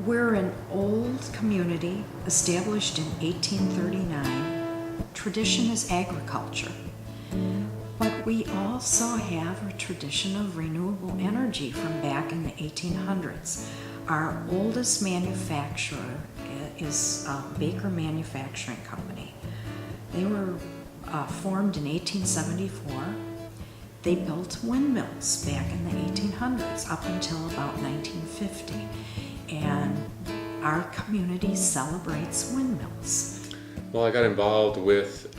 We're an old community established in 1839. Tradition is agriculture. But we also have a tradition of renewable energy from back in the 1800s. Our oldest manufacturer is Baker Manufacturing Company. They were formed in 1874. They built windmills back in the 1800s up until about 1950. And our community celebrates windmills. Well, I got involved with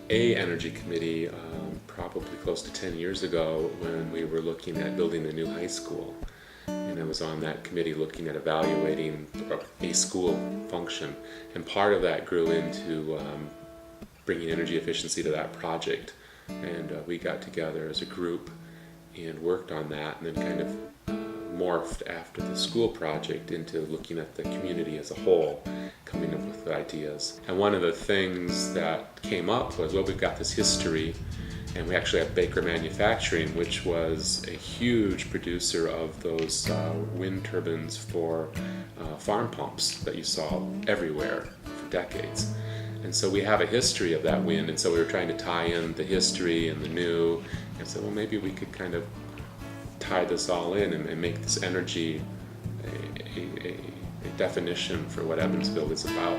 a energy committee probably close to 10 years ago when we were looking at building a new high school. And I was on that committee looking at evaluating a school function. And part of that grew into bringing energy efficiency to that project. And we got together as a group and worked on that, and then kind of morphed after the school project into looking at the community as a whole, coming up with ideas. And one of the things that came up was, well, we've got this history, and we actually have Baker Manufacturing, which was a huge producer of those wind turbines for farm pumps that you saw everywhere for decades. And so we have a history of that wind, and so we were trying to tie in the history and the new, and so well, maybe we could kind of tie this all in and make this energy a definition for what Evansville is about.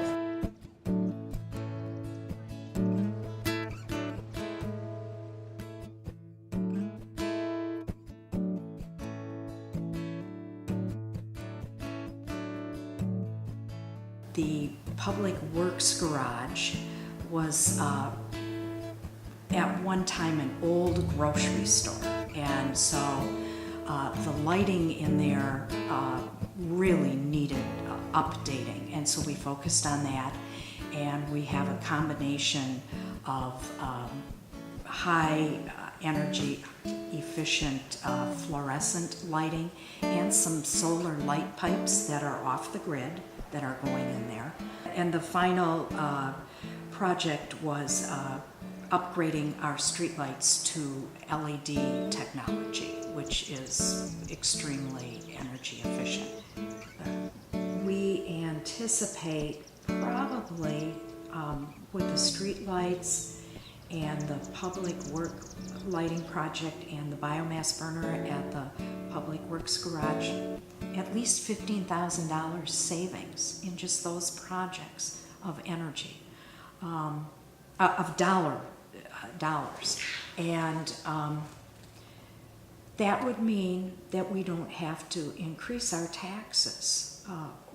The Public Works Garage was at one time an old grocery store, and so the lighting in there really needed updating, and so we focused on that. And we have a combination of high energy efficient fluorescent lighting and some solar light pipes that are off the grid that are going in there. And the final project was upgrading our streetlights to LED technology, which is extremely energy efficient. We anticipate probably with the streetlights and the public work lighting project and the biomass burner at the Public Works Garage, at least $15,000 savings in just those projects of energy, of dollars. And that would mean that we don't have to increase our taxes,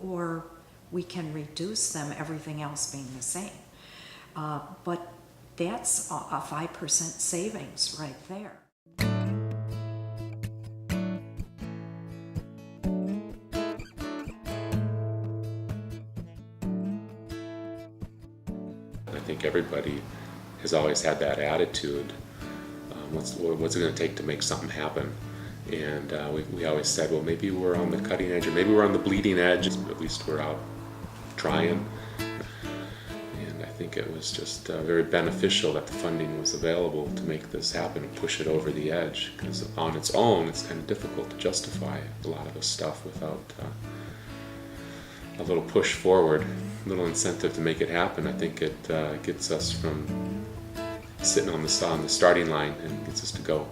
or we can reduce them, everything else being the same. But that's a 5% savings right there. I think everybody has always had that attitude. What's it going to take to make something happen? And we always said, well, maybe we're on the cutting edge, or maybe we're on the bleeding edge. At least we're out trying. And I think it was just very beneficial that the funding was available to make this happen and push it over the edge. Because on its own, it's kind of difficult to justify a lot of this stuff without a little push forward, a little incentive to make it happen. I think it gets us from sitting on the starting line and gets us to go.